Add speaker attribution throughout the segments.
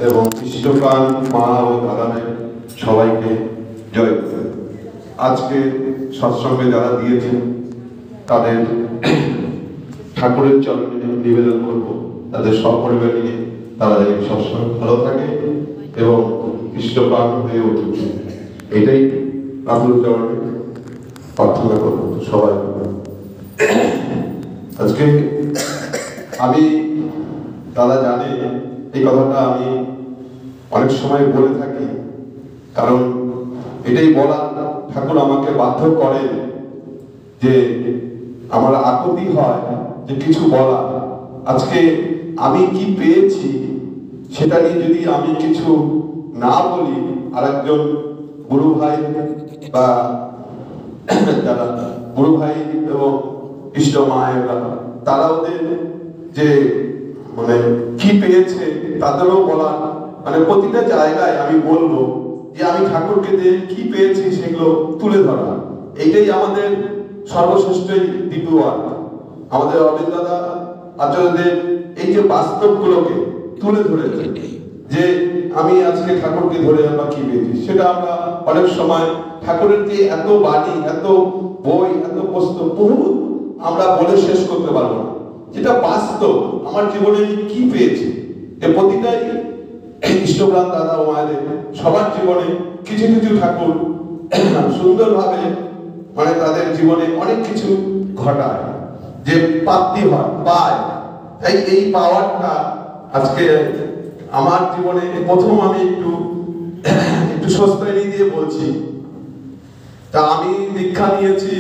Speaker 1: এবং ইষ্টপ্রাণ মা ও দাদাদের সবাইকে জয় করে। আজকে সৎসঙ্গে যারা দিয়েছেন তাদের ঠাকুরের চরণে নিবেদন করব, তাদের সপরিবার নিয়ে তারা যেন সবসময় ভালো থাকে এবং ইষ্টপ্রাণ হয়ে উঠুক, এটাই ঠাকুরের চরণে প্রার্থনা করব সবাই। আজকে আমি, তারা জানে এই কথাটা আমি অনেক সময় বলে থাকি, কারণ এটাই বলা ঠাকুর আমাকে বাধ্য করেন যে আমার আকুতি হয় যে কিছু বলা। আজকে আমি কি পেয়েছি সেটা নিয়ে যদি আমি কিছু না বলি, আরেকজন গুরু ভাই বা যারা গুরু ভাই এবং ইষ্ট মায়েরা তারা ওদের যে মানে কি পেয়েছে তাদেরও বলা, মানে প্রতিটা জায়গায় আমি বলবো যে আমি ঠাকুরকে দিয়ে কি পেয়েছি সেগুলো তুলে ধরা। এইটাই আমাদের সর্বশ্রেষ্ঠ দিব্যবান। আমাদের অরবিন্দ দাদা আচার্যদেব এই যে বাস্তবগুলোকে তুলে ধরেছে যে আমি আজকে ঠাকুরকে ধরে আমরা কি পেয়েছি, সেটা আমরা অনেক সময় ঠাকুরের যে এত বাণী, এত বই, এত পুস্তক বহু আমরা বলে শেষ করতে পারবো না। যেটা বাস্তব আমার জীবনে আমি কি পেয়েছি, এ প্রতিটাই ইষ্টপ্রাণ দাদা ও মায়েদের সবার জীবনে কিছু কিছু ঠাকুর সুন্দরভাবে মানে তাদের জীবনে অনেক কিছু ঘটায়, যে প্রাপ্তি হয় পায়। তাই এই পাওয়ারটা আজকে আমার জীবনে প্রথম আমি একটু সস্তায় দিয়ে বলছি। তা আমি দীক্ষা নিয়েছি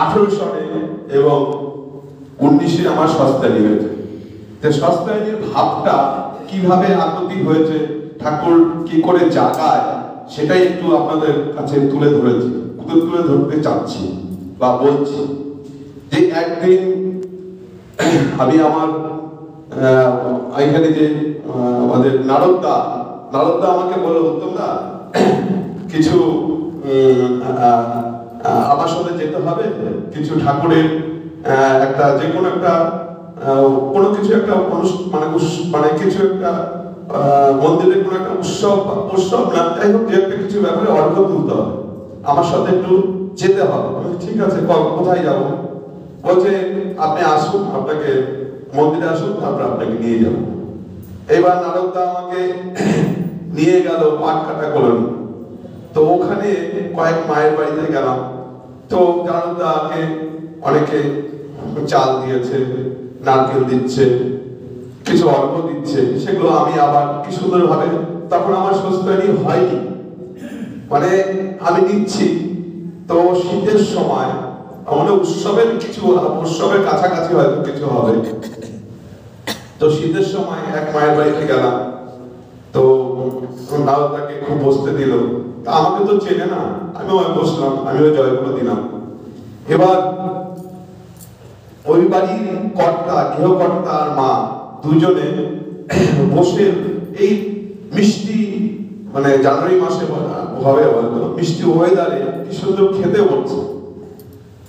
Speaker 1: 18 সনে এবং 19-এ আমার সস্তায়নী হয়েছে। তো সস্তায়নীর ভাবটা কিভাবে আকুতি হয়েছে, ঠাকুর কি করে জাগায়, সেটাই একটু আপনাদের কাছে তুলে ধরতে চাচ্ছি বা বলছি। যে একদিন আমি আমার এখানে যে আমাদের নারদদা আমাকে বলল, উত্তমদা কিছু আমার সাথে যেতে হবে, কিছু ঠাকুরের একটা যে কোনো একটা কোনো কিছু একটা মানে কিছু একটা মন্দিরের কোনো একটা উৎসব না, যাই হোক, যে একটা কিছু ব্যাপারে অর্ঘ্য তুলতে হবে, আমার সাথে একটু যেতে হবে। ঠিক আছে, কোথায় যাব? বলছে আপনি আসুন, আপনাকে মন্দিরে আসুন, তারপর আপনাকে নিয়ে যাব। এবার নারদদা আমাকে নিয়ে গেল পাটকাটা কলোনি। তো ওখানে কয়েক মায়ের বাড়িতে গেলাম। তো নারদদাকে অনেকে চাল দিয়েছে, নারকেল দিচ্ছে, কিছু অর্ঘ্য দিচ্ছে, সেগুলো আমি আবার কি সুন্দরভাবে, তখন আমার সস্তায়নী হয়নি, মানে আমি নিচ্ছি। তো শীতের সময় আমাদের উৎসবের কাছাকাছি হয়তো কিছু হবে। তো শীতের সময় এক মায়ের বাড়িতে গেলাম। তো নারদদাকে খুব বসতে দিল, আমাকে তো চেনে না, আমিও বসলাম, আমিও জয়গুলো দিলাম। এবার ওই বাড়ির গৃহকর্তা আর মা দুজনে বসে এই মিষ্টি, মানে জানুয়ারি মাসে হবে হয়তো, মিষ্টি ওয়েদারে কি সুন্দর খেতে বলছে,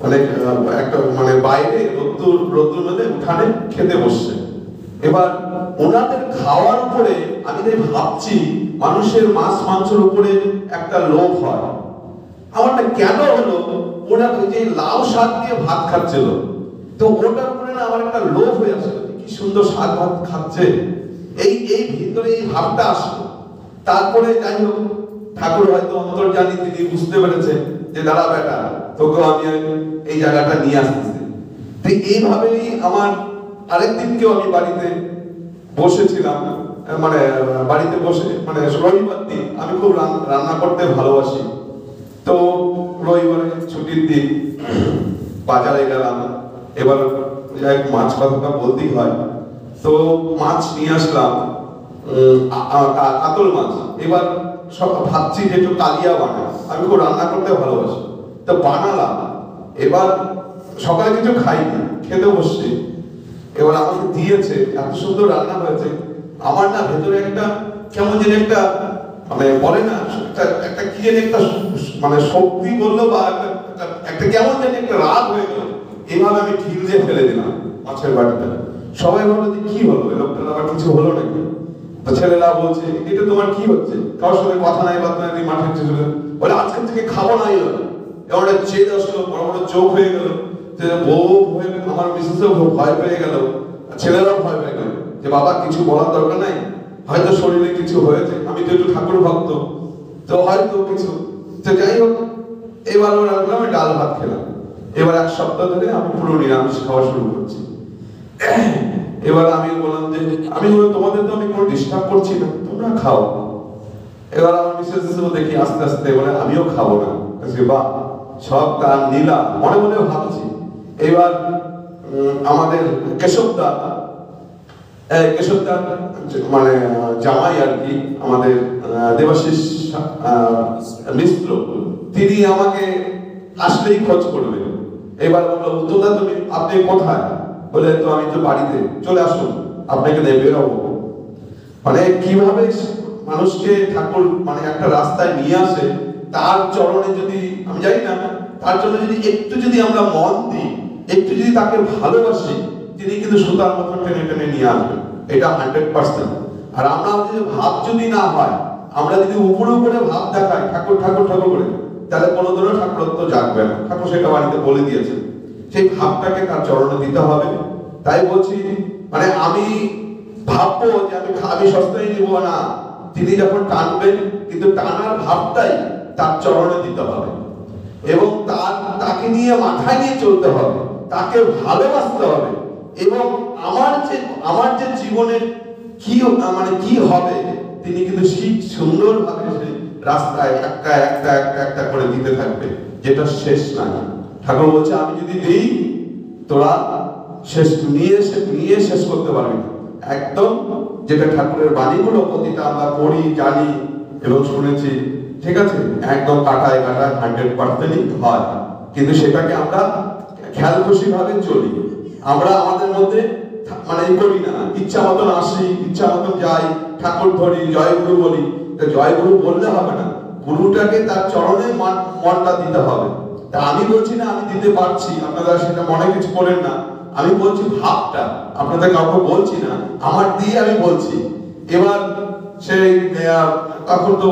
Speaker 1: মানে একটা মানে বাইরে রোদ্দুর মধ্যে উঠানে খেতে বসছে। এবার ওনাদের খাওয়ার উপরে আমি ভাবছি, মানুষের মাছ মাংসের উপরে একটা লোভ হয়। আমারটা কেন হলো, ওরা যে লাউ শাক দিয়ে ভাত খাচ্ছিল, তো ওটার উপরে না আমার একটা লোভ হয়ে আসলো, কি সুন্দর শাক ভাত খাচ্ছে, এই ভিতরে এই ভাবটা আসলো। তারপরে যাই হোক, ঠাকুর হয়তো অন্তর্জানি, তিনি বুঝতে পেরেছে যে দাঁড়া বেটা, তোকে আমি এই জায়গাটা নিয়ে আসতেছি। তো এইভাবেই আমার আরেকদিনকেও আমি বাড়িতে বসেছিলাম, মানে বাড়িতে বসে, মানে রবিবার দিন আমি খুব রান্না করতে ভালোবাসি। তো রবিবারে ছুটির দিন বাজারে গেলাম। এবার মাছ কথাটা বলতেই হয়, তো মাছ নিয়ে আসলাম, কাতল মাছ। এবার সব ভাবছি যে একটু কালিয়া বানাই, আমি খুব রান্না করতে ভালোবাসি, তো বানালাম। এবার সকালে কিছু খাইনি, খেতে বসছি। এবার আমাকে দিয়েছে, এত সুন্দর রান্না হয়েছে, আমার না ভেতরে একটা কেমন যেন একটা মানে বলে না একটা কি যেন একটা মানে শক্তি বললো বা একটা কেমন যেন একটা রাগ হয়ে গেল। এভাবে আমি ঢিল দিয়ে ফেলে দিলাম মাছের বাটিটা। সবাই বললো যে কি হলো, এই লোকটার আবার কিছু হলো নাকি? তো ছেলেরা বলছে এটা তোমার কি হচ্ছে, কারোর সাথে কথা নাই বার্তা নাই, মাঠে চলে বলে আজকে থেকে খাবো না। এবার চেয়ে আসলো, বড় বড় চোখ হয়ে গেল, যে বউ হয়ে আমার মিসেসও ভয় পেয়ে গেল, ছেলেরাও ভয় পেয়ে গেল যে বাবা কিছু বলার দরকার নাই, হয়তো শরীরে কিছু হয়েছে, আমি তো একটু ঠাকুর ভক্ত, তো হয়তো কিছু। তো যাই হোক, এবার ওরা আমি ডাল ভাত খেলাম। এবার এক সপ্তাহ ধরে আমি পুরো নিরামিষ খাওয়া শুরু করছি। এবার আমি বললাম যে আমি তোমাদের তো আমি কোনো ডিস্টার্ব করছি না, তোমরা খাও। এবার আমার মিসেস দেখি আস্তে আস্তে বলে আমিও খাবো না। বাহ, সব তার নীলা মনে মনে ভাবছি। এবার আমাদের কেশবদা মানে জামাই আর কি, আমাদের দেবাশিস মিশ্র, তিনি আমাকে আসলেই খোঁজ করবে। এবার বললো উত্তরদা তুমি আপনি কোথায়? বলে তো আমি তো বাড়িতে, চলে আসুন আপনাকে নিয়ে বেরোবো। মানে কিভাবে মানুষকে ঠাকুর মানে একটা রাস্তায় নিয়ে আসে, তার চরণে যদি আমি জানি না, তার জন্য যদি একটু যদি আমরা মন দিই, একটু যদি তাকে ভালোবাসি, তিনি কিন্তু সুতার মতো টেনে টেনে নিয়ে আসবেন, এটা 100%। আর আমরা যদি ভাব যদি না হয়, আমরা যদি উপরে উপরে ভাব দেখাই ঠাকুর ঠাকুর ঠাকুর করে, তাহলে কোনোদিনও ঠাকুরত্ব জাগবে না। ঠাকুর সেটা বাড়িতে বলে দিয়েছেন, সেই ভাবটাকে তার চরণে দিতে হবে। তাই বলছি, মানে আমি ভাববো যে আমি সস্তায় নিব না, তিনি যখন টানবেন, কিন্তু টানার ভাবটাই তার চরণে দিতে হবে এবং তাকে নিয়ে মাথায় নিয়ে চলতে হবে, তাকে ভালোবাসতে হবে। এবং আমার যে জীবনের কি মানে কি হবে, তিনি কিন্তু সুন্দরভাবে সেই রাস্তায় একটা একটা একটা একটা করে দিতে থাকবে, যেটা শেষ নাই। ঠাকুর বলছে আমি যদি দিই, তোরা শেষ নিয়ে শেষ করতে পারবি না। একদম যেটা ঠাকুরের বাণীগুলো প্রতিটা আমরা পড়ি, জানি এবং শুনেছি, ঠিক আছে, একদম কাটায় 100%ই হয়। কিন্তু সেটাকে আমরা খেয়াল খুশি ভাবে চলি, আমরা আমাদের মধ্যে মানে করি না, ইচ্ছা মতন আসি, ইচ্ছা মতন যাই, ঠাকুর ধরি, জয়গুরু বলি। জয়গুরু বললে হবে না, গুরুটাকে তার চরণে মনটা দিতে হবে। তা আমি বলছি না আমি দিতে পারছি, আপনারা সেটা মনে কিছু করেন না, আমি বলছি ভাবটা, আপনাদের কাউকে বলছি না, আমার দিয়ে আমি বলছি। এবার সেই তখন তো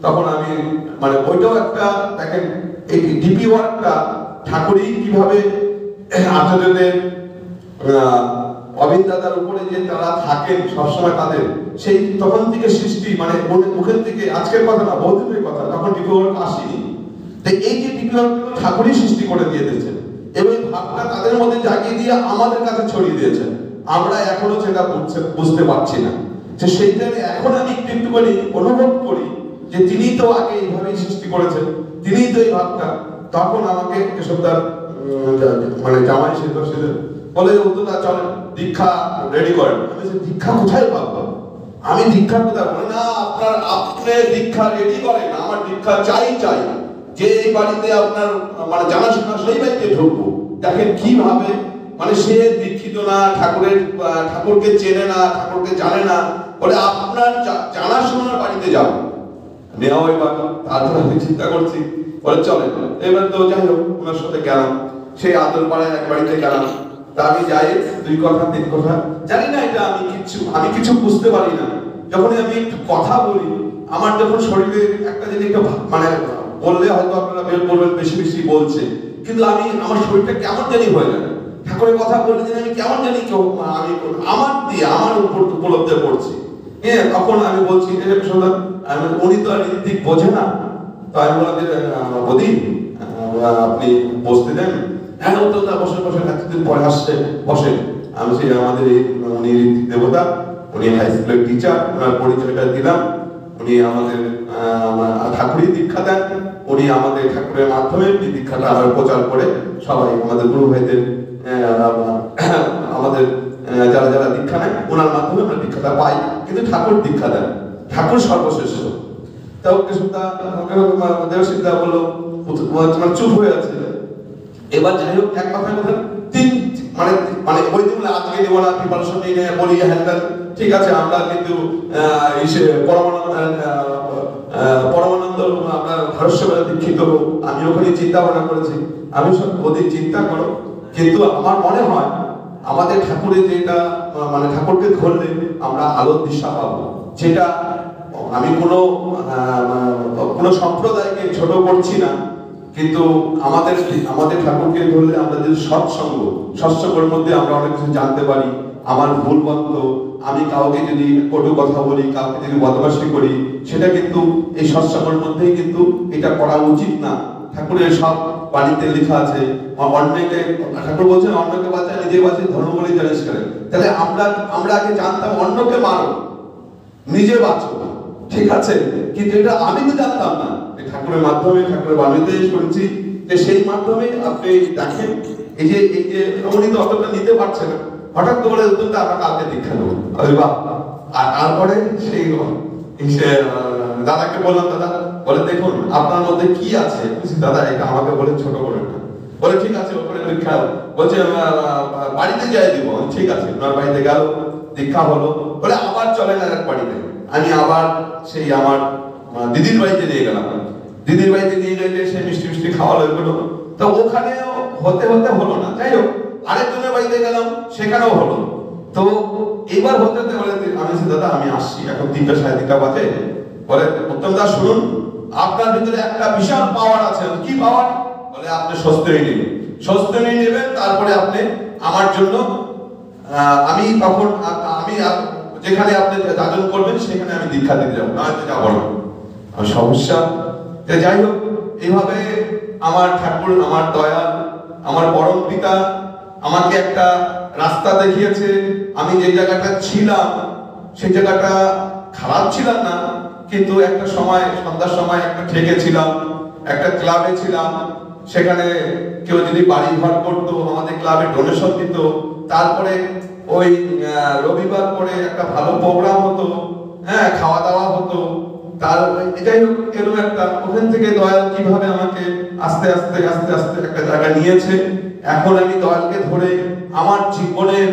Speaker 1: তখন আমি মানে ওইটাও একটা দেখেন, এই ডিপি ওয়ার্কটা ঠাকুরই কিভাবে আচার্যদের অবিন দাদার উপরে যে তারা থাকেন সবসময়, তাদের সেই তখন থেকে সৃষ্টি, মানে মুখের থেকে, আজকের কথা না, বহুদিনের কথা, তখন ডিপি ওয়ার্ক আসেনি। তাই এই যে ডিপি ওয়ার্ক ঠাকুরই সৃষ্টি করে দিয়ে দিয়েছেন এবং ভাবটা তাদের মধ্যে জাগিয়ে দিয়ে আমাদের কাছে ছড়িয়ে দিয়েছেন। আমরা এখনো সেটা বুঝতে পারছি না, যে সেইখানে এখন আমি একটু একটু করে অনুভব করি যে তিনি তো আগে এইভাবেই সৃষ্টি করেছেন, তিনিই তো এই ভাবটা। তখন আমাকে কেশবদার মানে জামাই সেটা বলে উত্তরদা চলে দীক্ষা রেডি করেন। আমি দীক্ষা কোথায় পাবো, আমি দীক্ষা কোথায়? বলে না, আপনি দীক্ষা রেডি করেন, আমার দীক্ষা চাই যে এই বাড়িতে আপনার মানে জানাশোনা, সেই বাড়িতে ঢুকবো। দেখেন কিভাবে, মানে সে দীক্ষিত না, ঠাকুরকে চেনে না, ঠাকুরকে জানে না, বলে আপনার জানাশোনার বাড়িতে যাবো। নেওয়া ওই বাবা, তারপরে আমি চিন্তা করছি, বলে চলে। এবার তো যাই হোক, ওনার সাথে গেলাম, সেই আদর পাড়ায় এক বাড়িতে গেলাম। তা আমি যাই, 2 কথা 3 কথা জানি না, এটা আমি কিছু বুঝতে পারি না। যখনই আমি একটু কথা বলি, আমার যখন শরীরে একটা জিনিস মানে বললে হয়তো আপনারা বের বলবেন বেশি বেশি বলছে, কিন্তু আমার শরীরটা কেমন জানি হয়ে যায়। ঠাকুরের কথা বললে যে আমি কেমন জানি আমি আমার উপর উপলব্ধি করছি। হ্যাঁ, তখন আমি বলছি উনি তো আর দিক বোঝে না। তো আমি বললাম যে বদি আপনি বসতে দেন। হ্যাঁ, তো বসে বসে এতদিন পরে আসছে, বসেন। আমি সেই আমাদের উনি দেবতা, উনি হাই স্কুলের টিচার, ওনার পরিচয়টা দিলাম। উনি আমাদের ঠাকুরই দীক্ষা দেন, উনি আমাদের ঠাকুরের মাধ্যমে দীক্ষাটা আবার প্রচার করে সবাই আমাদের গুরু ভাইদের আমাদের যারা যারা দীক্ষা নেয় ওনার মাধ্যমে আমরা দীক্ষাটা পাই। কিন্তু ঠাকুর দীক্ষা দেন, ঠাকুর সর্বশ্রেষ্ঠ। তাও দেবশিদা বললো চুপ হয়ে আছে। এবার যাই হোক, এক কথা মানে ওই দিন আজকে নেব না, প্রিপারেশন নিয়ে বলি হ্যাঁ ঠিক আছে, আমরা কিন্তু পরমানন্দ আমরা ভারস্বরে দীক্ষিত হবো। আমি ওখানে চিন্তা ভাবনা করেছি, আমি সব ওদের চিন্তা করো, কিন্তু আমার মনে হয় আমাদের ঠাকুরের যেটা মানে ঠাকুরকে ধরলে আমরা আলোর দিশা পাবো, যেটা আমি কোনো সম্প্রদায়কে ছোট করছি না, কিন্তু আমাদের ঠাকুরকে ধরলে আমরা যদি সৎসঙ্গের মধ্যে আমরা অনেক কিছু জানতে পারি। আমার ভুল বন্ধ, আমি কাউকে যদি কটু কথা বলি, কাউকে যদি বদমাশি করি, সেটা কিন্তু এই সৎসঙ্গের মধ্যেই কিন্তু এটা করা উচিত না। ঠাকুরের সব বাণীতে লেখা আছে, অন্যকে ঠাকুর বলছেন অন্যকে বাঁচা নিজে বাঁচে ধর্ম বলে জানিস করে। তাহলে আমরা আগে জানতাম অন্যকে মারো নিজে বাঁচো, ঠিক আছে, কিন্তু এটা আমি তো জানতাম না। ঠাকুরের মাধ্যমে, ঠাকুরের বাণীতে শুনছি যে সেই মাধ্যমে আপনি দেখেন এই যে উনি তো অতটা নিতে পারছে না, হঠাৎ করে উদ্যোগটা আমরা কালকে দীক্ষা দেবো, আর তারপরে সেই দাদাকে বললাম, দাদা বলে দেখুন আপনার মধ্যে কি আছে। দাদা এটা আমাকে বলে ছোট করে না, বলে ঠিক আছে ওখানে দীক্ষা, বলছে বাড়িতে যাই দিব। ঠিক আছে, ওনার বাড়িতে গেল, দীক্ষা হলো, বলে আবার চলে গেল এক বাড়িতে। আমি আবার সেই আমার দিদির বাড়িতে নিয়ে গেলাম, দিদির বাড়িতে নিয়ে গেলে সে মিষ্টি খাওয়ালো এগুলো, তো ওখানেও হতে হলো না। যাই হোক আরেকজনের বাড়িতে গেলাম, সেখানেও হলো। তো এবার হতে বলে আমি দাদা আমি আসছি, এখন 3টা 3:30 বাজে। বলে উত্তম দা শুনুন, আপনার ভিতরে একটা বিশাল পাওয়ার আছে। কি পাওয়ার? বলে আপনি স্বস্তি নেবেন, তারপরে আপনি আমার জন্য আমি তখন আমি যেখানে আপনি যাজন করবেন সেখানে আমি দীক্ষা দিতে যাবো, নয়তো যাবো না। সমস্যা। যাই হোক এইভাবে আমার ঠাকুর, আমার দয়াল, আমার পরম পিতা আমাকে একটা রাস্তা দেখিয়েছে। আমি যে জায়গাটা ছিলাম সেই জায়গাটা খারাপ ছিলাম না, কিন্তু একটা সময় সন্ধ্যার সময় একটা ঠেকে ছিলাম, একটা ক্লাবে ছিলাম। সেখানে কেউ যদি বাড়ি ঘর করতো আমাদের ক্লাবে ডোনেশন দিত। তারপরে ওই রবিবার করে একটা ভালো প্রোগ্রাম হতো, হ্যাঁ খাওয়া দাওয়া হতো। তার এটাই এরকম একটা, ওখান থেকে দয়াল কিভাবে আমাকে আস্তে আস্তে একটা জায়গা নিয়েছে। এখন আমি দয়ালকে ধরে আমার জীবনের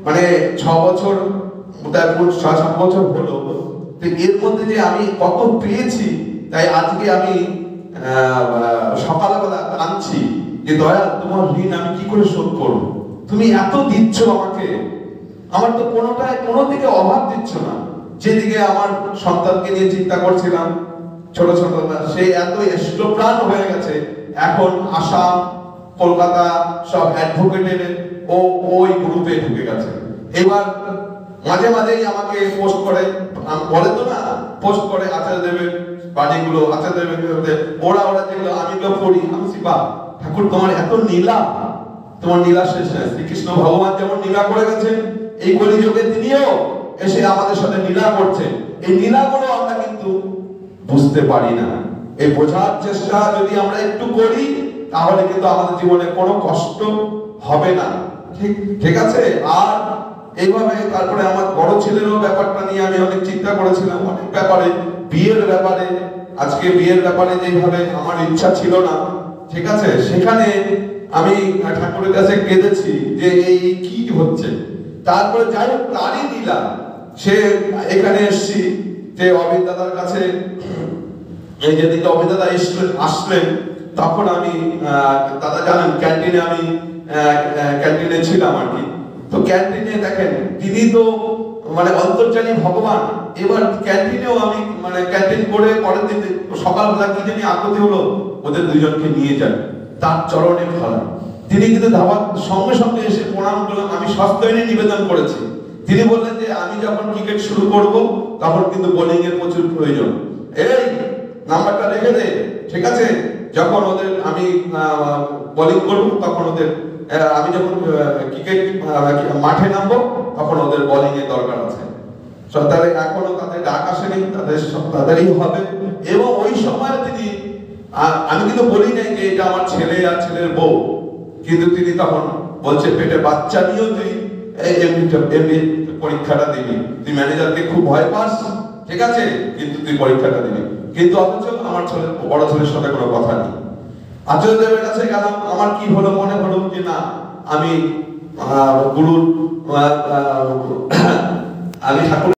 Speaker 1: মানে 6 বছর, 6-7 বছর হলো, এর মধ্যে যে আমি কত পেয়েছি, তাই আজকে আমি সকালবেলা কাঁদছি যে দয়াল তোমার ঋণ আমি কি করে শোধ করবো। তুমি এত দিচ্ছ আমাকে, আমার তো কোনো দিকে অভাব দিচ্ছ না। যেদিকে আমার সন্তানকে নিয়ে চিন্তা করছিলাম ছোট সে এত ইষ্টপ্রাণ হয়ে গেছে। এখন আসাম, কলকাতা সব অ্যাডভোকেটের ওই গ্রুপে ঢুকে গেছে। এবার মাঝেই আমাকে পোস্ট করে, বলে তো না পোস্ট করে আচার্য দেবের বাণীগুলো, আচার্য দেবের ওরা যেগুলো আমি পড়ি, আমি বা ঠাকুর তোমার এত নীলা, তোমার নীলা শেষ নাই। শ্রীকৃষ্ণ ভগবান যেমন নীলা করে গেছেন, এই কলিযুগে তিনিও এসে আমাদের সাথে নীলা করছেন। এই নীলাগুলো আমরা কিন্তু বুঝতে পারি না। এই বোঝার চেষ্টা যদি আমরা একটু করি তাহলে কিন্তু আমাদের জীবনে কোনো কষ্ট হবে না, ঠিক আছে। আর এইভাবে তারপরে আমার বড় ছেলেরও ব্যাপারটা নিয়ে আমি অনেক চিন্তা করেছিলাম, অনেক ব্যাপারে, বিয়ের ব্যাপারে। আজকে বিয়ের ব্যাপারে যেভাবে আমার ইচ্ছা ছিল না, ঠিক আছে, সেখানে আমি ঠাকুরের কাছে কেঁদেছি যে এই কি হচ্ছে। তারপরে যাই হোক তারই নীলা, সে এখানে এসছি যে অমিত দাদার কাছে। এই যেদিকে অমিত দাদা আসলেন তখন আমি দাদা জানেন ক্যান্টিনে, আমি ক্যান্টিনে ছিলাম আর কি। তো ক্যান্টিনে দেখেন তিনি তো মানে অন্তর্যামী ভগবান। এবার ক্যান্টিনেও আমি মানে ক্যান্টিন করে পরের দিন সকালবেলা কি জানি আকুতি হলো, ওদের দুইজনকে নিয়ে যান তার চরণে ফেলা। তিনি কিন্তু ধাবার সঙ্গে এসে প্রণাম করলাম, আমি সস্তৈনী নিবেদন করেছি। তিনি বললেন যে আমি যখন ক্রিকেট শুরু করব তখন কিন্তু বোলিং এর প্রচুর প্রয়োজন, এই নাম্বারটা রেখে দে, ঠিক আছে। যখন ওদের আমি বোলিং করব তখন ওদের, আমি যখন ক্রিকেট মাঠে নামবো তখন ওদের বোলিং এর দরকার আছে। তাদের এখনো তাদের ডাক আসেনি, তাদেরই হবে। এবং ওই সময় তিনি, আমি কিন্তু বলি নাই যে এটা আমার ছেলে আর ছেলের বউ, কিন্তু তিনি তখন বলছে পেটে বাচ্চা নিয়েও তুই এমনি পরীক্ষাটা দিবি, তুই ম্যানেজারকে খুব ভয় পাস, ঠিক আছে, কিন্তু তুই পরীক্ষাটা দিবি। কিন্তু অথচ আমার বড় ছেলের সাথে কোনো কথা নেই। আচার্যদেবের কাছে গেলাম, আমার কি হলো, মনে হলো যে না আমি গুরুর আমি ঠাকুর